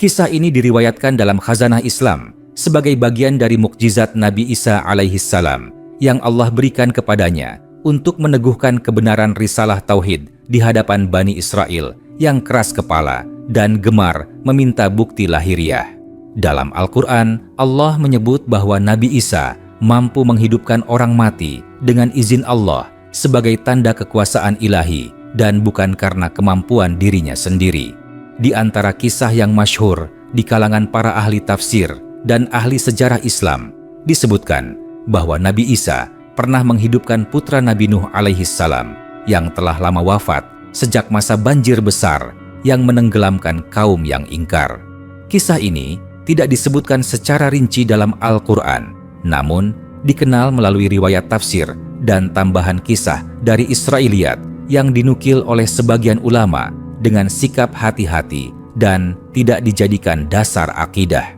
Kisah ini diriwayatkan dalam Khazanah Islam sebagai bagian dari mukjizat Nabi Isa alaihissalam yang Allah berikan kepadanya untuk meneguhkan kebenaran risalah tauhid di hadapan Bani Israel yang keras kepala dan gemar meminta bukti lahiriah. Dalam Al-Quran, Allah menyebut bahwa Nabi Isa mampu menghidupkan orang mati dengan izin Allah sebagai tanda kekuasaan ilahi dan bukan karena kemampuan dirinya sendiri. Di antara kisah yang masyhur di kalangan para ahli tafsir dan ahli sejarah Islam, disebutkan bahwa Nabi Isa pernah menghidupkan putra Nabi Nuh alaihissalam yang telah lama wafat sejak masa banjir besar yang menenggelamkan kaum yang ingkar. Kisah ini tidak disebutkan secara rinci dalam Al-Quran, namun dikenal melalui riwayat tafsir dan tambahan kisah dari Israiliyat yang dinukil oleh sebagian ulama dengan sikap hati-hati dan tidak dijadikan dasar akidah.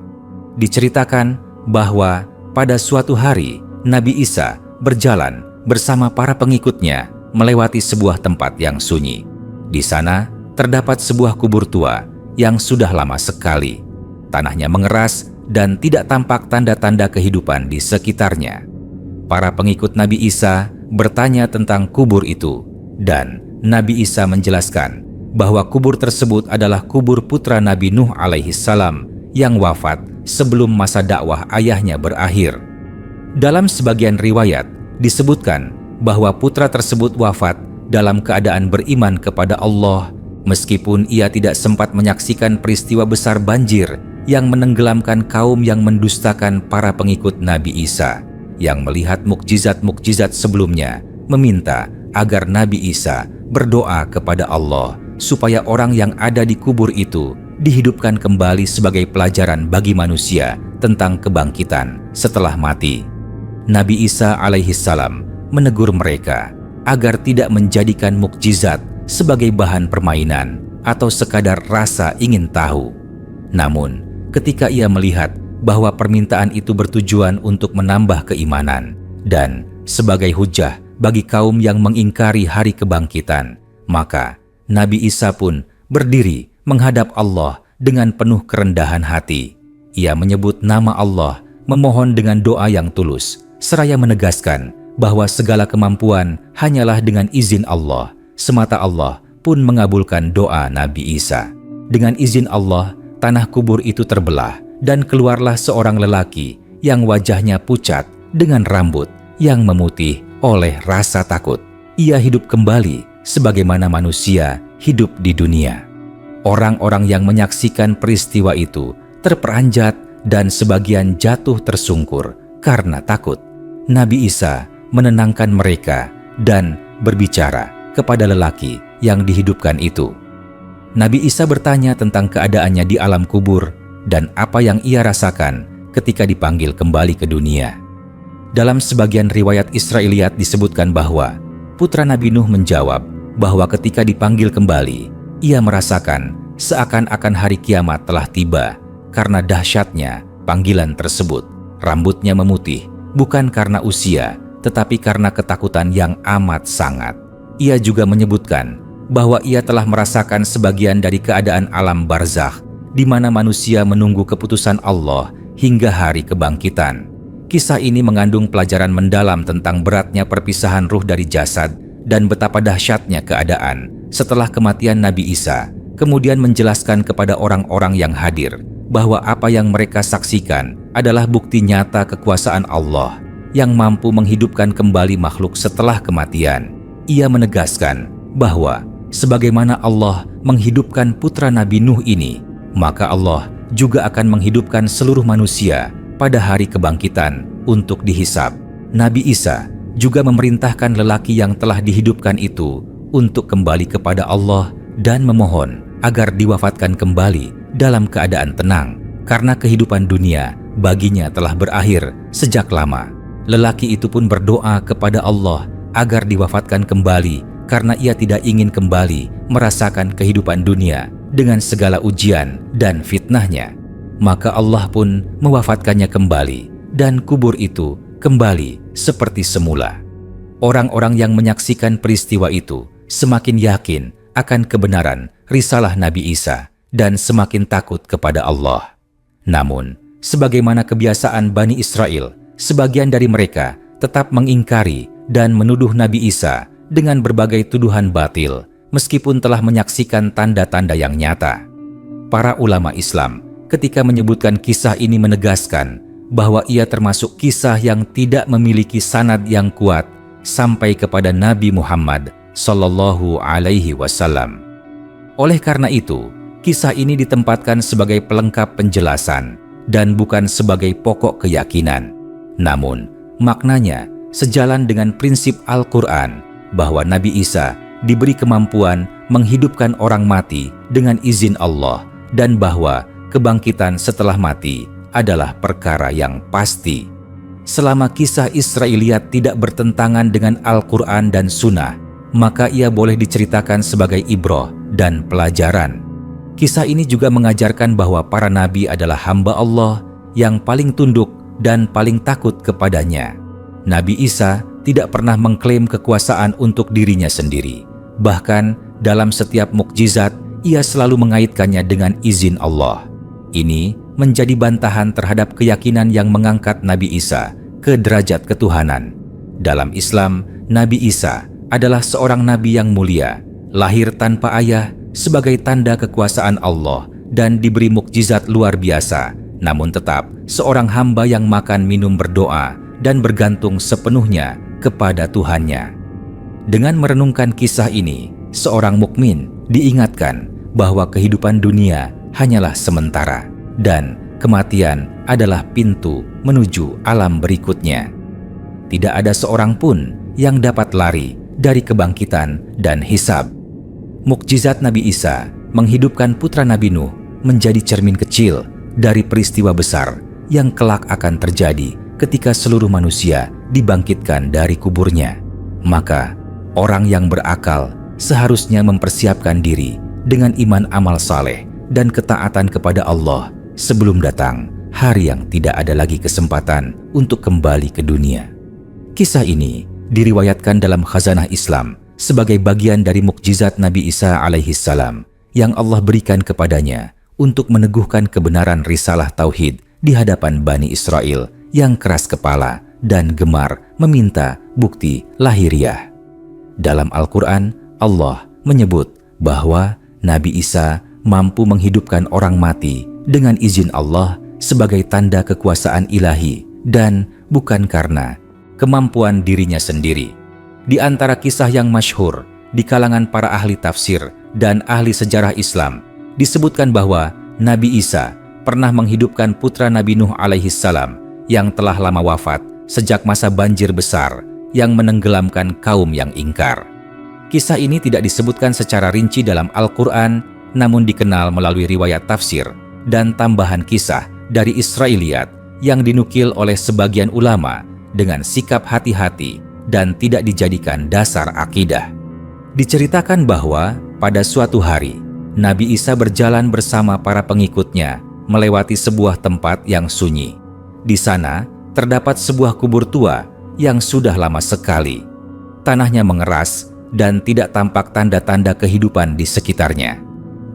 Diceritakan bahwa pada suatu hari Nabi Isa berjalan bersama para pengikutnya melewati sebuah tempat yang sunyi. Di sana terdapat sebuah kubur tua yang sudah lama sekali. Tanahnya mengeras dan tidak tampak tanda-tanda kehidupan di sekitarnya. Para pengikut Nabi Isa bertanya tentang kubur itu, dan Nabi Isa menjelaskan bahwa kubur tersebut adalah kubur putra Nabi Nuh alaihissalam yang wafat sebelum masa dakwah ayahnya berakhir. Dalam sebagian riwayat disebutkan bahwa putra tersebut wafat dalam keadaan beriman kepada Allah, meskipun ia tidak sempat menyaksikan peristiwa besar banjir yang menenggelamkan kaum yang mendustakan para pengikut Nabi Isa, yang melihat mukjizat-mukjizat sebelumnya, meminta agar Nabi Isa berdoa kepada Allah supaya orang yang ada di kubur itu dihidupkan kembali sebagai pelajaran bagi manusia tentang kebangkitan setelah mati. Nabi Isa alaihissalam menegur mereka agar tidak menjadikan mukjizat sebagai bahan permainan atau sekadar rasa ingin tahu. Namun, ketika ia melihat bahwa permintaan itu bertujuan untuk menambah keimanan dan sebagai hujah bagi kaum yang mengingkari hari kebangkitan, maka Nabi Isa pun berdiri menghadap Allah dengan penuh kerendahan hati. Ia menyebut nama Allah, memohon dengan doa yang tulus, seraya menegaskan bahwa segala kemampuan hanyalah dengan izin Allah. Semata Allah pun mengabulkan doa Nabi Isa. Dengan izin Allah, tanah kubur itu terbelah dan keluarlah seorang lelaki yang wajahnya pucat dengan rambut yang memutih oleh rasa takut. Ia hidup kembali sebagaimana manusia hidup di dunia. Orang-orang yang menyaksikan peristiwa itu terperanjat dan sebagian jatuh tersungkur karena takut. Nabi Isa menenangkan mereka dan berbicara kepada lelaki yang dihidupkan itu. Nabi Isa bertanya tentang keadaannya di alam kubur dan apa yang ia rasakan ketika dipanggil kembali ke dunia. Dalam sebagian riwayat Israiliyat disebutkan bahwa putra Nabi Nuh menjawab bahwa ketika dipanggil kembali, ia merasakan seakan-akan hari kiamat telah tiba karena dahsyatnya panggilan tersebut. Rambutnya memutih bukan karena usia, tetapi karena ketakutan yang amat sangat. Ia juga menyebutkan bahwa ia telah merasakan sebagian dari keadaan alam barzakh, di mana manusia menunggu keputusan Allah hingga hari kebangkitan. Kisah ini mengandung pelajaran mendalam tentang beratnya perpisahan ruh dari jasad dan betapa dahsyatnya keadaan setelah kematian Nabi Isa, kemudian menjelaskan kepada orang-orang yang hadir bahwa apa yang mereka saksikan adalah bukti nyata kekuasaan Allah yang mampu menghidupkan kembali makhluk setelah kematian. Ia menegaskan bahwa sebagaimana Allah menghidupkan putra Nabi Nuh ini, maka Allah juga akan menghidupkan seluruh manusia pada hari kebangkitan untuk dihisab. Nabi Isa juga memerintahkan lelaki yang telah dihidupkan itu untuk kembali kepada Allah dan memohon agar diwafatkan kembali dalam keadaan tenang, karena kehidupan dunia baginya telah berakhir sejak lama. Lelaki itu pun berdoa kepada Allah agar diwafatkan kembali karena ia tidak ingin kembali merasakan kehidupan dunia dengan segala ujian dan fitnahnya. Maka Allah pun mewafatkannya kembali dan kubur itu kembali seperti semula. Orang-orang yang menyaksikan peristiwa itu semakin yakin akan kebenaran risalah Nabi Isa dan semakin takut kepada Allah. Namun, sebagaimana kebiasaan Bani Israel, sebagian dari mereka tetap mengingkari dan menuduh Nabi Isa dengan berbagai tuduhan batil, meskipun telah menyaksikan tanda-tanda yang nyata. Para ulama Islam ketika menyebutkan kisah ini menegaskan bahwa ia termasuk kisah yang tidak memiliki sanad yang kuat sampai kepada Nabi Muhammad Sallallahu Alaihi Wasallam. Oleh karena itu, kisah ini ditempatkan sebagai pelengkap penjelasan dan bukan sebagai pokok keyakinan. Namun, maknanya sejalan dengan prinsip Al-Quran bahwa Nabi Isa diberi kemampuan menghidupkan orang mati dengan izin Allah dan bahwa kebangkitan setelah mati adalah perkara yang pasti. Selama kisah Israiliyat tidak bertentangan dengan Al-Quran dan Sunnah, maka ia boleh diceritakan sebagai ibrah dan pelajaran. Kisah ini juga mengajarkan bahwa para nabi adalah hamba Allah yang paling tunduk dan paling takut kepadanya. Nabi Isa tidak pernah mengklaim kekuasaan untuk dirinya sendiri. Bahkan dalam setiap mukjizat, ia selalu mengaitkannya dengan izin Allah. Ini menjadi bantahan terhadap keyakinan yang mengangkat Nabi Isa ke derajat ketuhanan. Dalam Islam, Nabi Isa adalah seorang nabi yang mulia, lahir tanpa ayah sebagai tanda kekuasaan Allah dan diberi mukjizat luar biasa, namun tetap seorang hamba yang makan minum berdoa dan bergantung sepenuhnya kepada Tuhannya. Dengan merenungkan kisah ini, seorang mukmin diingatkan bahwa kehidupan dunia hanyalah sementara dan kematian adalah pintu menuju alam berikutnya. Tidak ada seorang pun yang dapat lari dari kebangkitan dan hisab. Mukjizat Nabi Isa menghidupkan putra Nabi Nuh menjadi cermin kecil dari peristiwa besar yang kelak akan terjadi ketika seluruh manusia dibangkitkan dari kuburnya. Maka, orang yang berakal seharusnya mempersiapkan diri dengan iman amal saleh dan ketaatan kepada Allah sebelum datang hari yang tidak ada lagi kesempatan untuk kembali ke dunia. Kisah ini diriwayatkan dalam Khazanah Islam sebagai bagian dari mukjizat Nabi Isa alaihissalam yang Allah berikan kepadanya untuk meneguhkan kebenaran risalah tauhid di hadapan Bani Israel yang keras kepala dan gemar meminta bukti lahiriah. Dalam Al-Quran, Allah menyebut bahwa Nabi Isa mampu menghidupkan orang mati dengan izin Allah sebagai tanda kekuasaan ilahi dan bukan karena kemampuan dirinya sendiri. Di antara kisah yang masyhur di kalangan para ahli tafsir dan ahli sejarah Islam, disebutkan bahwa Nabi Isa pernah menghidupkan putra Nabi Nuh alaihissalam yang telah lama wafat sejak masa banjir besar yang menenggelamkan kaum yang ingkar. Kisah ini tidak disebutkan secara rinci dalam Al-Quran, namun dikenal melalui riwayat tafsir dan tambahan kisah dari Israiliyat yang dinukil oleh sebagian ulama dengan sikap hati-hati dan tidak dijadikan dasar akidah. Diceritakan bahwa pada suatu hari, Nabi Isa berjalan bersama para pengikutnya melewati sebuah tempat yang sunyi. Di sana terdapat sebuah kubur tua yang sudah lama sekali. Tanahnya mengeras dan tidak tampak tanda-tanda kehidupan di sekitarnya.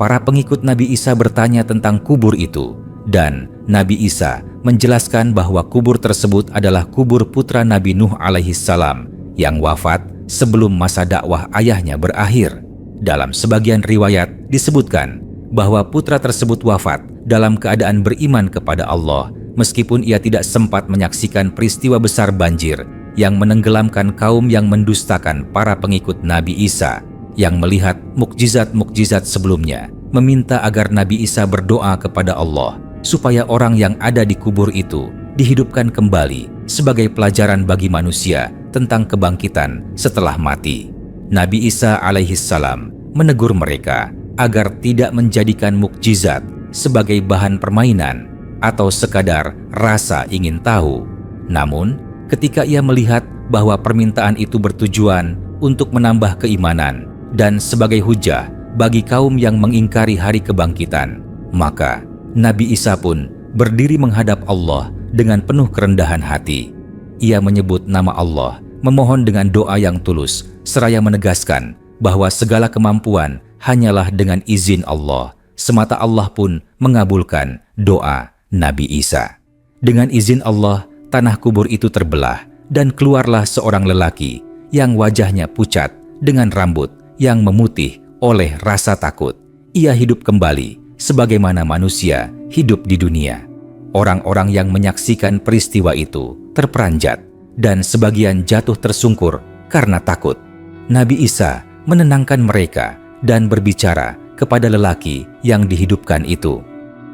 Para pengikut Nabi Isa bertanya tentang kubur itu, dan Nabi Isa menjelaskan bahwa kubur tersebut adalah kubur putra Nabi Nuh alaihissalam yang wafat sebelum masa dakwah ayahnya berakhir. Dalam sebagian riwayat disebutkan bahwa putra tersebut wafat dalam keadaan beriman kepada Allah, meskipun ia tidak sempat menyaksikan peristiwa besar banjir yang menenggelamkan kaum yang mendustakan para pengikut Nabi Isa, yang melihat mukjizat-mukjizat sebelumnya, meminta agar Nabi Isa berdoa kepada Allah supaya orang yang ada di kubur itu dihidupkan kembali sebagai pelajaran bagi manusia tentang kebangkitan setelah mati. Nabi Isa alaihissalam menegur mereka agar tidak menjadikan mukjizat sebagai bahan permainan atau sekadar rasa ingin tahu. Namun, ketika ia melihat bahwa permintaan itu bertujuan untuk menambah keimanan dan sebagai hujah bagi kaum yang mengingkari hari kebangkitan, maka Nabi Isa pun berdiri menghadap Allah dengan penuh kerendahan hati. Ia menyebut nama Allah, memohon dengan doa yang tulus, seraya menegaskan bahwa segala kemampuan hanyalah dengan izin Allah, semata Allah pun mengabulkan doa Nabi Isa. Dengan izin Allah, tanah kubur itu terbelah dan keluarlah seorang lelaki yang wajahnya pucat dengan rambut yang memutih oleh rasa takut. Ia hidup kembali sebagaimana manusia hidup di dunia. Orang-orang yang menyaksikan peristiwa itu terperanjat dan sebagian jatuh tersungkur karena takut. Nabi Isa menenangkan mereka dan berbicara kepada lelaki yang dihidupkan itu.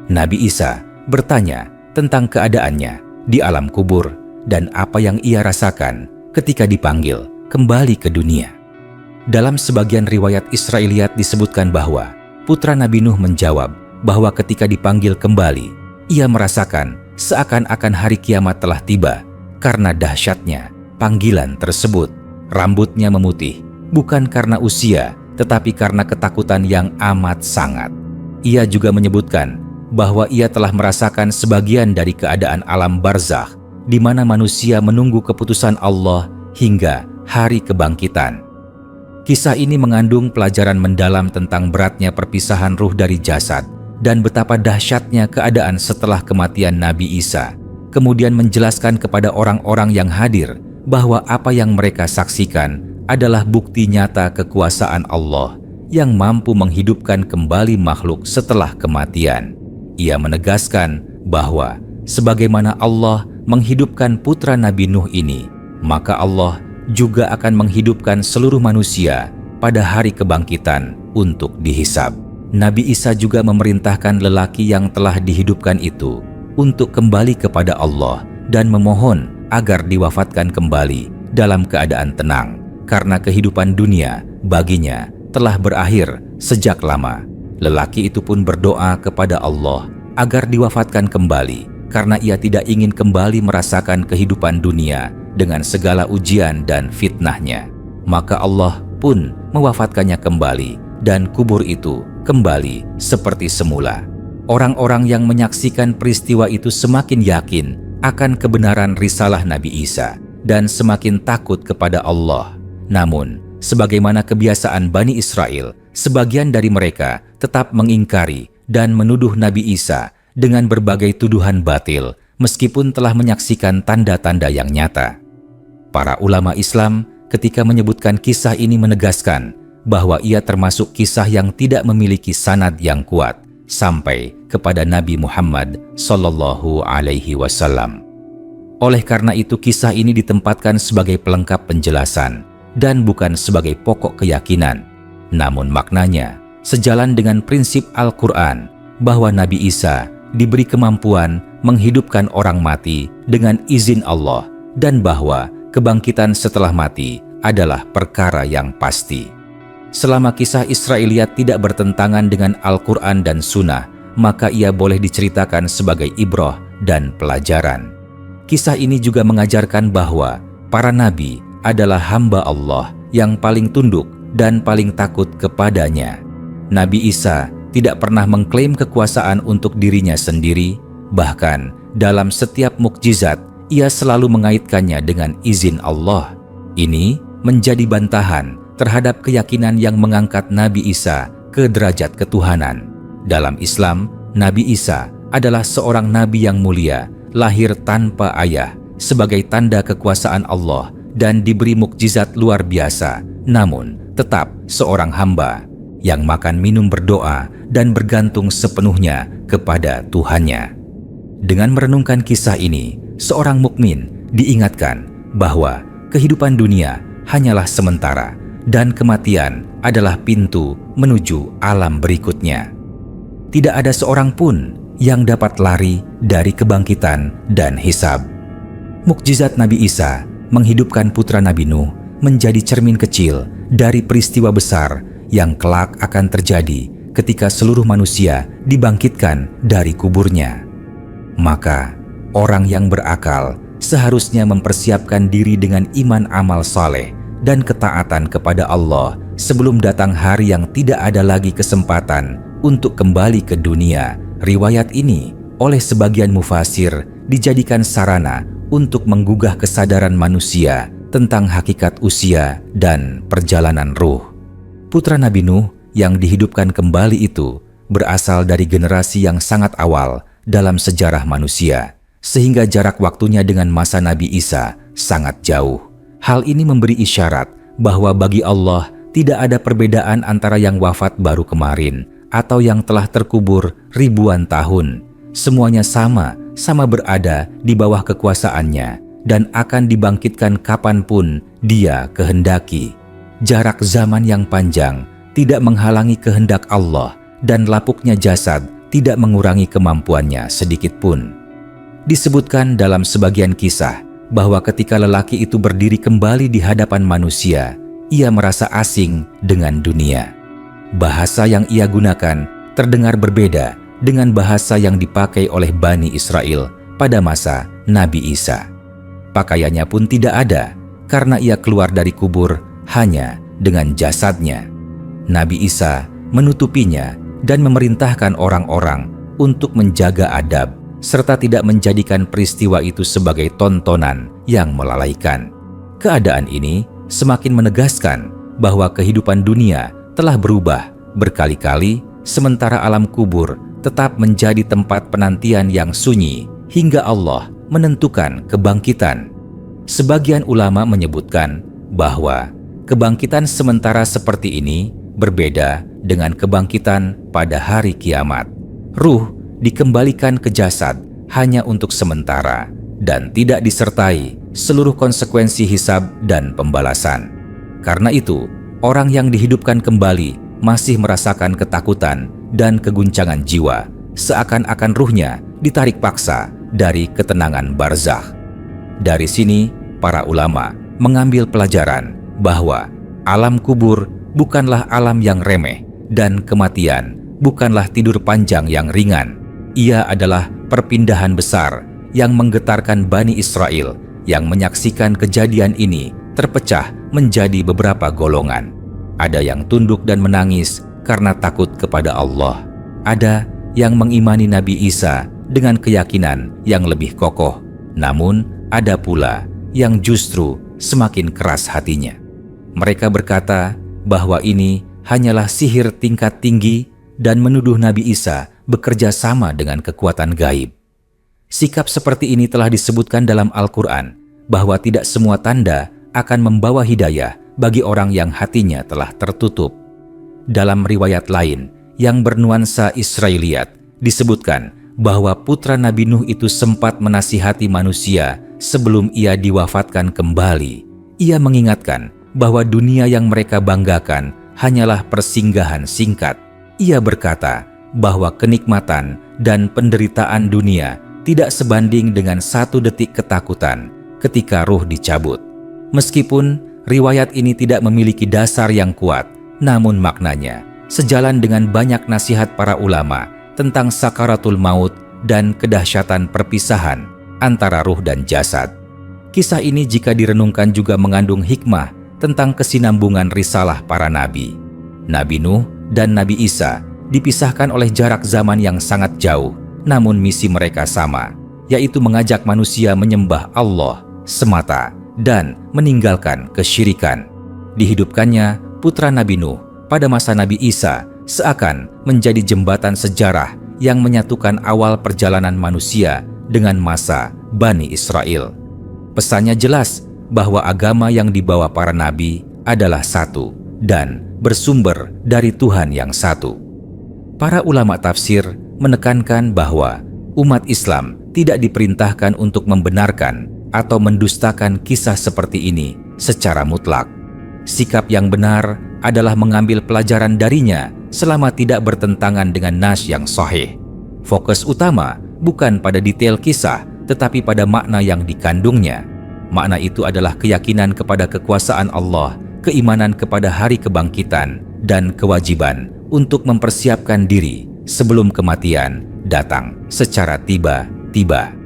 Nabi Isa bertanya tentang keadaannya di alam kubur dan apa yang ia rasakan ketika dipanggil kembali ke dunia. Dalam sebagian riwayat Israiliyat disebutkan bahwa putra Nabi Nuh menjawab bahwa ketika dipanggil kembali, ia merasakan seakan-akan hari kiamat telah tiba karena dahsyatnya panggilan tersebut. Rambutnya memutih, bukan karena usia, tetapi karena ketakutan yang amat sangat. Ia juga menyebutkan bahwa ia telah merasakan sebagian dari keadaan alam barzakh, di mana manusia menunggu keputusan Allah hingga hari kebangkitan. Kisah ini mengandung pelajaran mendalam tentang beratnya perpisahan ruh dari jasad dan betapa dahsyatnya keadaan setelah kematian Nabi Isa. Kemudian menjelaskan kepada orang-orang yang hadir bahwa apa yang mereka saksikan adalah bukti nyata kekuasaan Allah yang mampu menghidupkan kembali makhluk setelah kematian. Ia menegaskan bahwa sebagaimana Allah menghidupkan putra Nabi Nuh ini, maka Allah juga akan menghidupkan seluruh manusia pada hari kebangkitan untuk dihisab. Nabi Isa juga memerintahkan lelaki yang telah dihidupkan itu untuk kembali kepada Allah dan memohon agar diwafatkan kembali dalam keadaan tenang, karena kehidupan dunia baginya telah berakhir sejak lama. Lelaki itu pun berdoa kepada Allah agar diwafatkan kembali karena ia tidak ingin kembali merasakan kehidupan dunia dengan segala ujian dan fitnahnya. Maka Allah pun mewafatkannya kembali dan kubur itu kembali seperti semula. Orang-orang yang menyaksikan peristiwa itu semakin yakin akan kebenaran risalah Nabi Isa dan semakin takut kepada Allah. Namun, sebagaimana kebiasaan Bani Israel, sebagian dari mereka tetap mengingkari dan menuduh Nabi Isa dengan berbagai tuduhan batil meskipun telah menyaksikan tanda-tanda yang nyata. Para ulama Islam ketika menyebutkan kisah ini menegaskan bahwa ia termasuk kisah yang tidak memiliki sanad yang kuat sampai kepada Nabi Muhammad Sallallahu Alaihi Wasallam. Oleh karena itu kisah ini ditempatkan sebagai pelengkap penjelasan dan bukan sebagai pokok keyakinan. Namun maknanya sejalan dengan prinsip Al-Quran bahwa Nabi Isa diberi kemampuan menghidupkan orang mati dengan izin Allah dan bahwa kebangkitan setelah mati adalah perkara yang pasti. Selama kisah Israiliyat tidak bertentangan dengan Al-Quran dan Sunnah, maka ia boleh diceritakan sebagai ibrah dan pelajaran. Kisah ini juga mengajarkan bahwa para nabi adalah hamba Allah yang paling tunduk dan paling takut kepadanya. Nabi Isa tidak pernah mengklaim kekuasaan untuk dirinya sendiri, bahkan dalam setiap mukjizat ia selalu mengaitkannya dengan izin Allah. Ini menjadi bantahan terhadap keyakinan yang mengangkat Nabi Isa ke derajat ketuhanan. Dalam Islam, Nabi Isa adalah seorang nabi yang mulia, lahir tanpa ayah, sebagai tanda kekuasaan Allah dan diberi mukjizat luar biasa, namun tetap seorang hamba yang makan minum berdoa dan bergantung sepenuhnya kepada Tuhannya. Dengan merenungkan kisah ini, seorang mukmin diingatkan bahwa kehidupan dunia hanyalah sementara dan kematian adalah pintu menuju alam berikutnya. Tidak ada seorang pun yang dapat lari dari kebangkitan dan hisab. Mukjizat Nabi Isa menghidupkan putra Nabi Nuh menjadi cermin kecil dari peristiwa besar yang kelak akan terjadi ketika seluruh manusia dibangkitkan dari kuburnya. Maka, orang yang berakal seharusnya mempersiapkan diri dengan iman amal saleh dan ketaatan kepada Allah sebelum datang hari yang tidak ada lagi kesempatan untuk kembali ke dunia. Riwayat ini oleh sebagian mufasir dijadikan sarana untuk menggugah kesadaran manusia tentang hakikat usia dan perjalanan ruh. Putra Nabi Nuh yang dihidupkan kembali itu berasal dari generasi yang sangat awal dalam sejarah manusia, sehingga jarak waktunya dengan masa Nabi Isa sangat jauh. Hal ini memberi isyarat bahwa bagi Allah tidak ada perbedaan antara yang wafat baru kemarin atau yang telah terkubur ribuan tahun. Semuanya sama berada di bawah kekuasaannya dan akan dibangkitkan kapanpun Dia kehendaki. Jarak zaman yang panjang tidak menghalangi kehendak Allah dan lapuknya jasad tidak mengurangi kemampuannya sedikit pun. Disebutkan dalam sebagian kisah bahwa ketika lelaki itu berdiri kembali di hadapan manusia, ia merasa asing dengan dunia. Bahasa yang ia gunakan terdengar berbeda dengan bahasa yang dipakai oleh Bani Israel pada masa Nabi Isa. Pakaiannya pun tidak ada karena ia keluar dari kubur hanya dengan jasadnya. Nabi Isa menutupinya dan memerintahkan orang-orang untuk menjaga adab serta tidak menjadikan peristiwa itu sebagai tontonan yang melalaikan. Keadaan ini semakin menegaskan bahwa kehidupan dunia telah berubah berkali-kali, sementara alam kubur tetap menjadi tempat penantian yang sunyi hingga Allah menentukan kebangkitan. Sebagian ulama menyebutkan bahwa kebangkitan sementara seperti ini berbeda dengan kebangkitan pada hari kiamat. Ruh dikembalikan ke jasad hanya untuk sementara dan tidak disertai seluruh konsekuensi hisab dan pembalasan. Karena itu, orang yang dihidupkan kembali masih merasakan ketakutan dan keguncangan jiwa, seakan-akan ruhnya ditarik paksa dari ketenangan barzakh. Dari sini, para ulama mengambil pelajaran bahwa alam kubur bukanlah alam yang remeh dan kematian bukanlah tidur panjang yang ringan. Ia adalah perpindahan besar yang menggetarkan Bani Israel yang menyaksikan kejadian ini terpecah menjadi beberapa golongan. Ada yang tunduk dan menangis karena takut kepada Allah. Ada yang mengimani Nabi Isa dengan keyakinan yang lebih kokoh. Namun ada pula yang justru semakin keras hatinya. Mereka berkata bahwa ini hanyalah sihir tingkat tinggi dan menuduh Nabi Isa bekerja sama dengan kekuatan gaib. Sikap seperti ini telah disebutkan dalam Al-Quran bahwa tidak semua tanda akan membawa hidayah bagi orang yang hatinya telah tertutup. Dalam riwayat lain yang bernuansa Israiliyat disebutkan bahwa putra Nabi Nuh itu sempat menasihati manusia sebelum ia diwafatkan kembali. Ia mengingatkan bahwa dunia yang mereka banggakan hanyalah persinggahan singkat. Ia berkata bahwa kenikmatan dan penderitaan dunia tidak sebanding dengan 1 detik ketakutan ketika ruh dicabut. Meskipun riwayat ini tidak memiliki dasar yang kuat, namun maknanya sejalan dengan banyak nasihat para ulama tentang sakaratul maut dan kedahsyatan perpisahan antara ruh dan jasad. Kisah ini jika direnungkan juga mengandung hikmah tentang kesinambungan risalah para nabi. Nabi Nuh dan Nabi Isa dipisahkan oleh jarak zaman yang sangat jauh, namun misi mereka sama, yaitu mengajak manusia menyembah Allah semata dan meninggalkan kesyirikan. Dihidupkannya putra Nabi Nuh pada masa Nabi Isa seakan menjadi jembatan sejarah yang menyatukan awal perjalanan manusia dengan masa Bani Israel. Pesannya jelas bahwa agama yang dibawa para nabi adalah satu dan bersumber dari Tuhan yang satu. Para ulama tafsir menekankan bahwa umat Islam tidak diperintahkan untuk membenarkan atau mendustakan kisah seperti ini secara mutlak. Sikap yang benar adalah mengambil pelajaran darinya selama tidak bertentangan dengan nas yang sahih. Fokus utama bukan pada detail kisah, tetapi pada makna yang dikandungnya. Makna itu adalah keyakinan kepada kekuasaan Allah, keimanan kepada hari kebangkitan, dan kewajiban untuk mempersiapkan diri sebelum kematian datang secara tiba-tiba.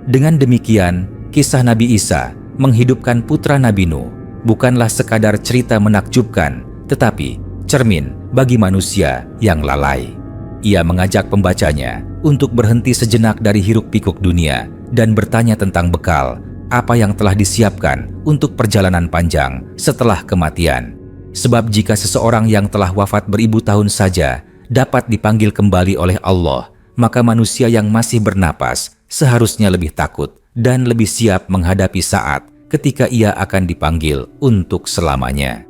Dengan demikian, kisah Nabi Isa menghidupkan putra Nabi Nuh bukanlah sekadar cerita menakjubkan, tetapi cermin bagi manusia yang lalai. Ia mengajak pembacanya untuk berhenti sejenak dari hiruk-pikuk dunia dan bertanya tentang bekal apa yang telah disiapkan untuk perjalanan panjang setelah kematian. Sebab jika seseorang yang telah wafat beribu tahun saja dapat dipanggil kembali oleh Allah, maka manusia yang masih bernapas seharusnya lebih takut dan lebih siap menghadapi saat ketika ia akan dipanggil untuk selamanya.